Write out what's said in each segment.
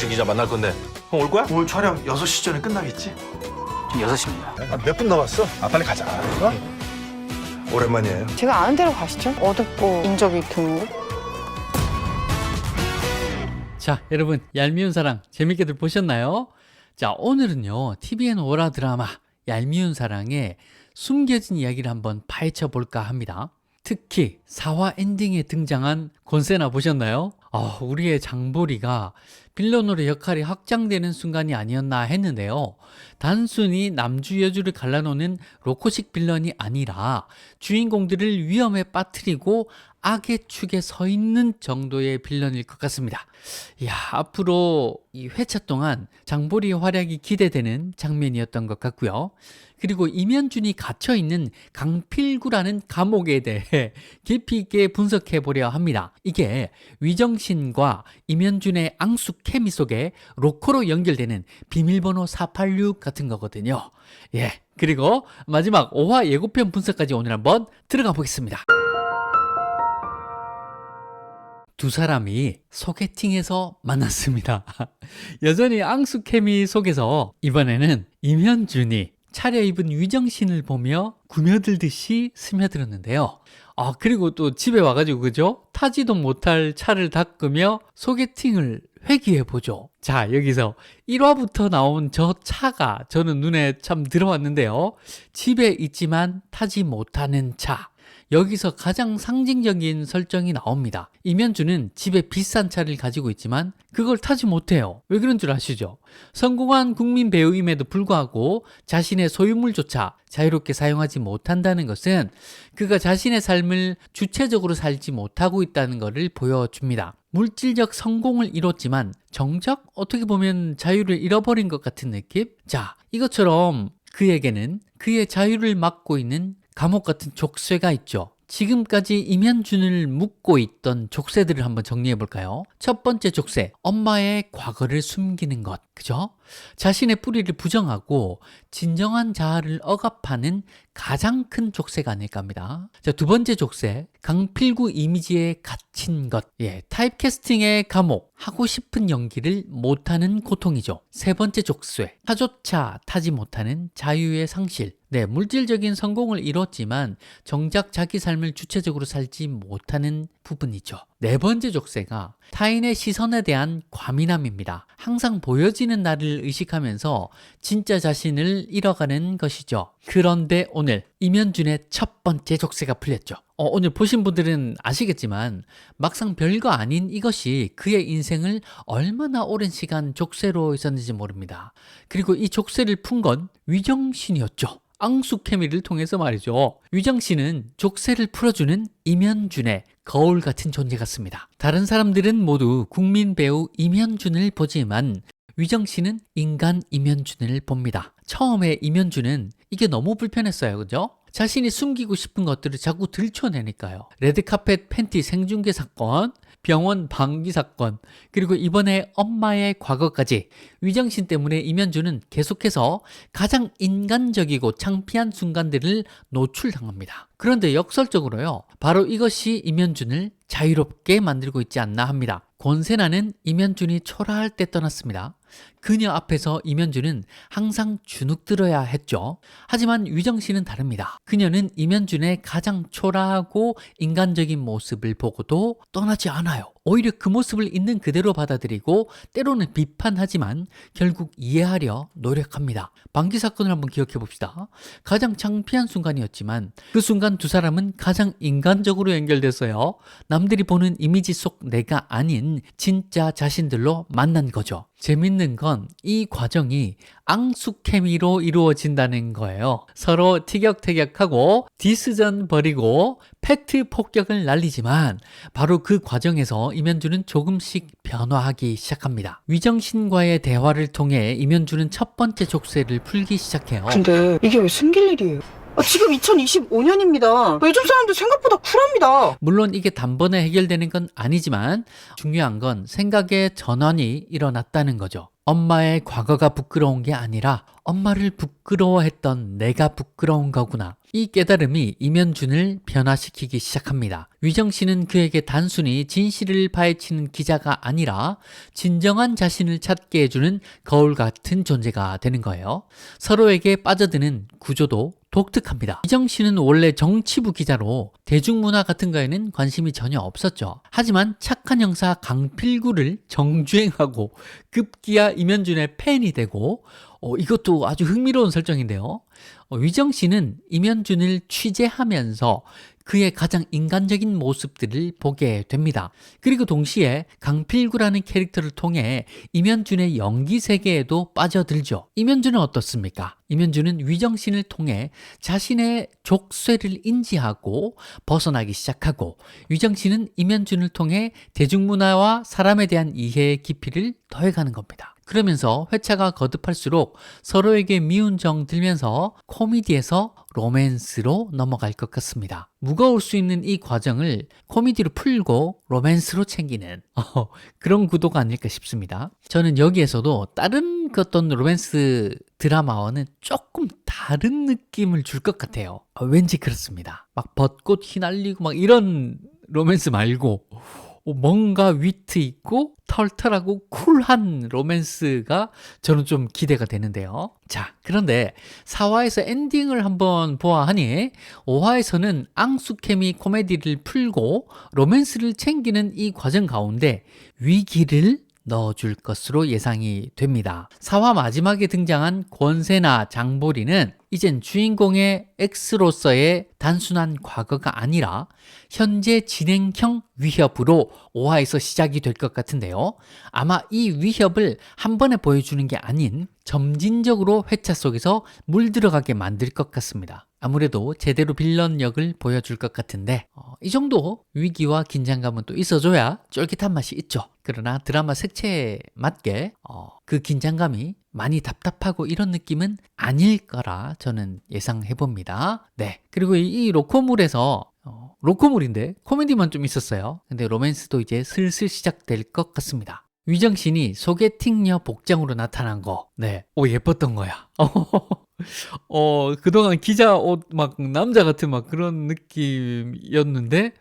김호준 기자 만날 건데 형 올 거야? 오늘 촬영 6시 전에 끝나겠지? 지금 6시입니다. 몇 분 남았어? 빨리 가자. 어? 오랜만이에요. 제가 아는 데로 가시죠. 어둡고 인적이 드문 곳. 자, 여러분 얄미운 사랑 재밌게들 보셨나요? 자, 오늘은요 TVN 월화 드라마 얄미운 사랑의 숨겨진 이야기를 한번 파헤쳐 볼까 합니다. 특히 4화 엔딩에 등장한 권세나 보셨나요? 우리의 장보리가 빌런으로 역할이 확장되는 순간이 아니었나 했는데요. 단순히 남주 여주를 갈라놓는 로코식 빌런이 아니라 주인공들을 위험에 빠뜨리고 악의 축에 서 있는 정도의 빌런일 것 같습니다. 이야, 앞으로 이 회차 동안 장보리의 활약이 기대되는 장면이었던 것 같고요. 그리고 임현준이 갇혀있는 강필구라는 감옥에 대해 깊이 있게 분석해 보려 합니다. 이게 위정신과 임현준의 앙숙 케미 속에 로코로 연결되는 비밀번호 486 같은 거거든요. 예, 그리고 마지막 5화 예고편 분석까지 오늘 한번 들어가 보겠습니다. 두 사람이 소개팅에서 만났습니다. 여전히 앙숙 케미 속에서 이번에는 임현준이 차려입은 위정신을 보며 구며들듯이 스며들었는데요. 그리고 또 집에 와가지고 그죠? 타지도 못할 차를 닦으며 소개팅을 회귀해보죠. 자, 여기서 1화부터 나온 저 차가 저는 눈에 참 들어왔는데요. 집에 있지만 타지 못하는 차. 여기서 가장 상징적인 설정이 나옵니다. 임현준은 집에 비싼 차를 가지고 있지만 그걸 타지 못해요. 왜 그런 줄 아시죠? 성공한 국민 배우임에도 불구하고 자신의 소유물조차 자유롭게 사용하지 못한다는 것은 그가 자신의 삶을 주체적으로 살지 못하고 있다는 것을 보여줍니다. 물질적 성공을 이뤘지만 정작 어떻게 보면 자유를 잃어버린 것 같은 느낌? 자, 이것처럼 그에게는 그의 자유를 막고 있는 감옥 같은 족쇄가 있죠. 지금까지 임현준을 묶고 있던 족쇄들을 한번 정리해 볼까요? 첫 번째 족쇄, 엄마의 과거를 숨기는 것. 그죠? 자신의 뿌리를 부정하고 진정한 자아를 억압하는 가장 큰 족쇄가 아닐까 합니다. 자, 두 번째 족쇄, 강필구 이미지에 갇힌 것. 예, 타입캐스팅의 감옥, 하고 싶은 연기를 못하는 고통이죠. 세 번째 족쇄, 차조차 타지 못하는 자유의 상실. 네, 물질적인 성공을 이뤘지만 정작 자기 삶을 주체적으로 살지 못하는 부분이죠. 네 번째 족쇄가 타인의 시선에 대한 과민함입니다. 항상 보여지는 나를 의식하면서 진짜 자신을 잃어가는 것이죠. 그런데 오늘 임현준의 첫 번째 족쇄가 풀렸죠. 오늘 보신 분들은 아시겠지만 막상 별거 아닌 이것이 그의 인생을 얼마나 오랜 시간 족쇄로 있었는지 모릅니다. 그리고 이 족쇄를 푼 건 위정신이었죠. 앙숙 케미를 통해서 말이죠. 위정신은 족쇄를 풀어주는 임현준의 거울 같은 존재 같습니다. 다른 사람들은 모두 국민 배우 임현준을 보지만 위정신은 인간 임현준을 봅니다. 처음에 임현준은 이게 너무 불편했어요. 그죠? 자신이 숨기고 싶은 것들을 자꾸 들춰내니까요. 레드카펫 팬티 생중계 사건, 병원 방기 사건, 그리고 이번에 엄마의 과거까지 위정신 때문에 임현준은 계속해서 가장 인간적이고 창피한 순간들을 노출당합니다. 그런데 역설적으로요, 바로 이것이 임현준을 자유롭게 만들고 있지 않나 합니다. 권세나는 임현준이 초라할 때 떠났습니다. 그녀 앞에서 임현준은 항상 주눅들어야 했죠. 하지만 위정씨는 다릅니다. 그녀는 임현준의 가장 초라하고 인간적인 모습을 보고도 떠나지 않아요. 오히려 그 모습을 있는 그대로 받아들이고 때로는 비판하지만 결국 이해하려 노력합니다. 방기 사건을 한번 기억해 봅시다. 가장 창피한 순간이었지만 그 순간 두 사람은 가장 인간적으로 연결됐어요. 남들이 보는 이미지 속 내가 아닌 진짜 자신들로 만난 거죠. 재밌는 건 이 과정이 앙숙 케미로 이루어진다는 거예요. 서로 티격태격하고 디스전 벌이고 팩트 폭격을 날리지만 바로 그 과정에서 임현준은 조금씩 변화하기 시작합니다. 위정신과의 대화를 통해 임현준은 첫 번째 족쇄를 풀기 시작해요. 근데 이게 왜 숨길 일이에요? 지금 2025년입니다. 요즘 사람들 생각보다 쿨합니다. 물론 이게 단번에 해결되는 건 아니지만 중요한 건 생각의 전환이 일어났다는 거죠. 엄마의 과거가 부끄러운 게 아니라 엄마를 부끄러워했던 내가 부끄러운 거구나. 이 깨달음이 임현준을 변화시키기 시작합니다. 위정 씨는 그에게 단순히 진실을 파헤치는 기자가 아니라 진정한 자신을 찾게 해주는 거울 같은 존재가 되는 거예요. 서로에게 빠져드는 구조도 독특합니다. 위정 씨는 원래 정치부 기자로 대중문화 같은 거에는 관심이 전혀 없었죠. 하지만 착한 형사 강필구를 정주행하고 급기야 임현준의 팬이 되고 이것도 아주 흥미로운 설정인데요. 위정 씨는 임현준을 취재하면서 그의 가장 인간적인 모습들을 보게 됩니다. 그리고 동시에 강필구라는 캐릭터를 통해 임현준의 연기 세계에도 빠져들죠. 임현준은 어떻습니까? 임현준은 위정신을 통해 자신의 족쇄를 인지하고 벗어나기 시작하고, 위정신은 임현준을 통해 대중문화와 사람에 대한 이해의 깊이를 더해가는 겁니다. 그러면서 회차가 거듭할수록 서로에게 미운 정 들면서 코미디에서 로맨스로 넘어갈 것 같습니다. 무거울 수 있는 이 과정을 코미디로 풀고 로맨스로 챙기는 그런 구도가 아닐까 싶습니다. 저는 여기에서도 다른 어떤 로맨스 드라마와는 조금 다른 느낌을 줄 것 같아요. 왠지 그렇습니다. 막 벚꽃 휘날리고 막 이런 로맨스 말고 뭔가 위트 있고 털털하고 쿨한 로맨스가 저는 좀 기대가 되는데요. 자, 그런데 4화에서 엔딩을 한번 보아하니 5화에서는 앙숙케미 코미디를 풀고 로맨스를 챙기는 이 과정 가운데 위기를 넣어줄 것으로 예상이 됩니다. 4화 마지막에 등장한 권세나 장보리는 이젠 주인공의 X로서의 단순한 과거가 아니라 현재 진행형 위협으로 5화에서 시작이 될 것 같은데요. 아마 이 위협을 한 번에 보여주는 게 아닌 점진적으로 회차 속에서 물들어가게 만들 것 같습니다. 아무래도 제대로 빌런 역을 보여줄 것 같은데 이 정도 위기와 긴장감은 또 있어줘야 쫄깃한 맛이 있죠. 그러나 드라마 색채에 맞게 그 긴장감이 많이 답답하고 이런 느낌은 아닐 거라 저는 예상해 봅니다. 네, 그리고 이 로코물에서 로코물인데 코미디만 좀 있었어요. 근데 로맨스도 이제 슬슬 시작될 것 같습니다. 위정신이 소개팅녀 복장으로 나타난 거, 네, 예뻤던 거야. 그동안 기자 옷 막 남자 같은 막 그런 느낌이었는데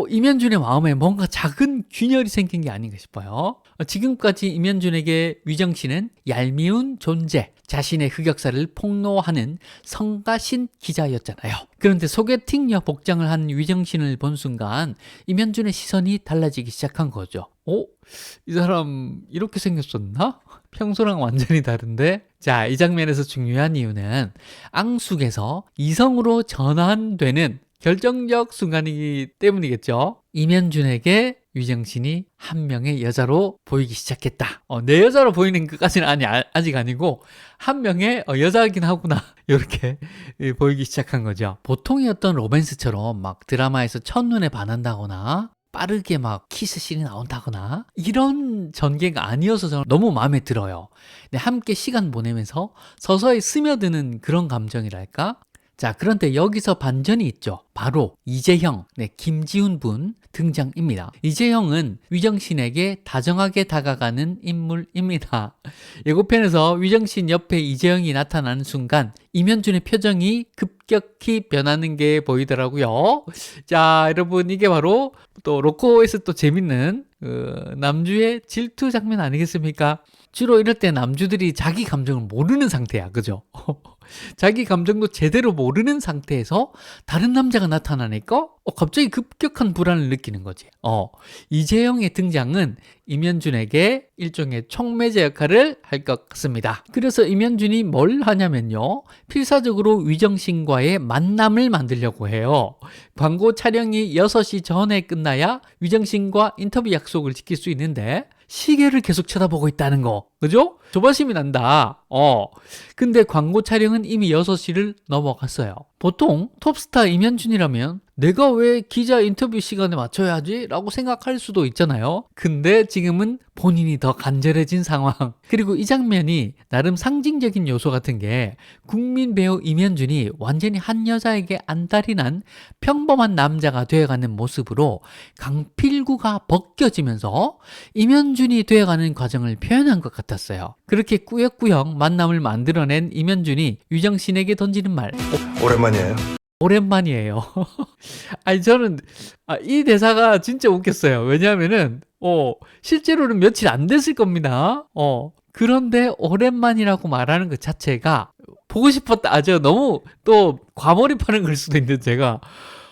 임현준의 마음에 뭔가 작은 균열이 생긴 게 아닌가 싶어요. 지금까지 임현준에게 위정씨는 얄미운 존재, 자신의 흑역사를 폭로하는 성가신 기자였잖아요. 그런데 소개팅녀 복장을 한 위정신을 본 순간 임현준의 시선이 달라지기 시작한 거죠. 이 사람 이렇게 생겼었나? 평소랑 완전히 다른데? 자, 이 장면에서 중요한 이유는 앙숙에서 이성으로 전환되는 결정적 순간이기 때문이겠죠. 임현준에게 위정신이 한 명의 여자로 보이기 시작했다. 내 여자로 보이는 것까지는 아직 아니고 한 명의 여자이긴 하구나 이렇게 보이기 시작한 거죠. 보통의 어떤 로맨스처럼 막 드라마에서 첫눈에 반한다거나 빠르게 막 키스씬이 나온다거나 이런 전개가 아니어서 저는 너무 마음에 들어요. 근데 함께 시간 보내면서 서서히 스며드는 그런 감정이랄까? 자, 그런데 여기서 반전이 있죠. 바로 이재형, 김지훈 분 등장입니다. 이재형은 위정신에게 다정하게 다가가는 인물입니다. 예고편에서 위정신 옆에 이재형이 나타나는 순간 임현준의 표정이 급격히 변하는 게 보이더라고요. 자, 여러분, 이게 바로 또 로코에서 또 재밌는 남주의 질투 장면 아니겠습니까? 주로 이럴 때 남주들이 자기 감정을 모르는 상태야, 그죠? 자기 감정도 제대로 모르는 상태에서 다른 남자가 나타나니까 갑자기 급격한 불안을 느끼는 거지. 이재영의 등장은 임현준에게 일종의 촉매제 역할을 할 것 같습니다. 그래서 임현준이 뭘 하냐면요, 필사적으로 위정신과의 만남을 만들려고 해요. 광고 촬영이 6시 전에 끝나야 위정신과 인터뷰 약속을 지킬 수 있는데 시계를 계속 쳐다보고 있다는 거, 그죠? 조바심이 난다. 근데 광고 촬영은 이미 6시를 넘어갔어요. 보통 톱스타 임현준이라면 내가 왜 기자 인터뷰 시간에 맞춰야지? 라고 생각할 수도 있잖아요. 근데 지금은 본인이 더 간절해진 상황. 그리고 이 장면이 나름 상징적인 요소 같은 게 국민 배우 임현준이 완전히 한 여자에게 안달이 난 평범한 남자가 되어가는 모습으로 강필구가 벗겨지면서 임현준이 되어가는 과정을 표현한 것 같았어요. 그렇게 꾸역꾸역 만남을 만들어낸 임현준이 유정신에게 던지는 말. 오랜만이에요. 오랜만이에요. 아니, 저는, 이 대사가 진짜 웃겼어요. 왜냐하면은, 실제로는 며칠 안 됐을 겁니다. 그런데 오랜만이라고 말하는 것 자체가 보고 싶었다. 저 너무 또 과몰입하는 걸 수도 있는데 제가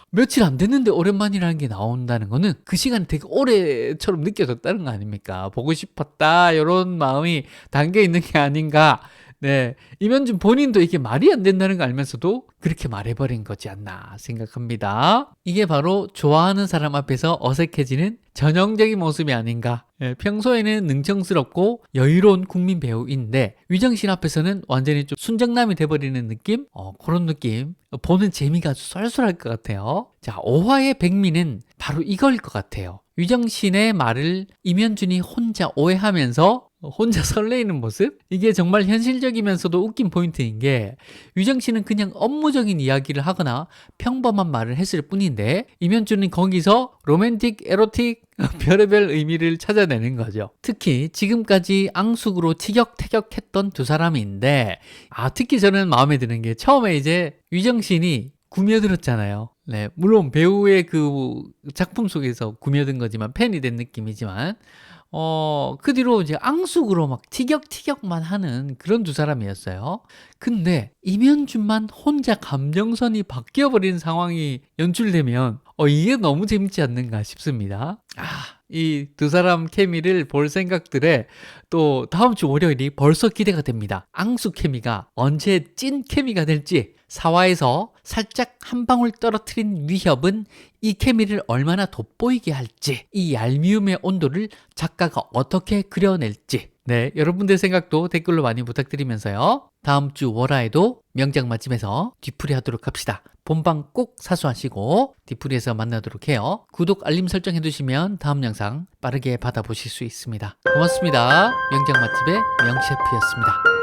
며칠 안 됐는데 오랜만이라는 게 나온다는 거는 그 시간이 되게 오래처럼 느껴졌다는 거 아닙니까? 보고 싶었다. 이런 마음이 담겨 있는 게 아닌가. 네, 임현준 본인도 이게 말이 안 된다는 걸 알면서도 그렇게 말해버린 거지 않나 생각합니다. 이게 바로 좋아하는 사람 앞에서 어색해지는 전형적인 모습이 아닌가. 네, 평소에는 능청스럽고 여유로운 국민 배우인데 위정신 앞에서는 완전히 좀 순정남이 돼버리는 느낌? 그런 느낌. 보는 재미가 아주 쏠쏠할 것 같아요. 자, 5화의 백미는 바로 이걸 것 같아요. 위정신의 말을 임현준이 혼자 오해하면서 혼자 설레이는 모습? 이게 정말 현실적이면서도 웃긴 포인트인 게 유정씨는 그냥 업무적인 이야기를 하거나 평범한 말을 했을 뿐인데 임현준은 거기서 로맨틱, 에로틱, 별의별 의미를 찾아내는 거죠. 특히 지금까지 앙숙으로 티격태격했던 두 사람인데 특히 저는 마음에 드는 게 처음에 이제 유정신이 구며들었잖아요. 네, 물론 배우의 그 작품 속에서 구며든 거지만 팬이 된 느낌이지만 그 뒤로 이제 앙숙으로 막 티격태격만 하는 그런 두 사람이었어요. 근데 임현준만 혼자 감정선이 바뀌어버리는 상황이 연출되면 이게 너무 재밌지 않는가 싶습니다. 이 두 사람 케미를 볼 생각들에 또 다음 주 월요일이 벌써 기대가 됩니다. 앙숙 케미가 언제 찐 케미가 될지 4화에서 살짝 한 방울 떨어뜨린 위협은 이 케미를 얼마나 돋보이게 할지 이 얄미움의 온도를 작가가 어떻게 그려낼지 네, 여러분들 생각도 댓글로 많이 부탁드리면서요. 다음 주 월화에도 명작 맛집에서 뒤풀이 하도록 합시다. 본방 꼭 사수하시고 뒤풀이에서 만나도록 해요. 구독, 알림 설정 해두시면 다음 영상 빠르게 받아보실 수 있습니다. 고맙습니다. 명작 맛집의 명셰프였습니다.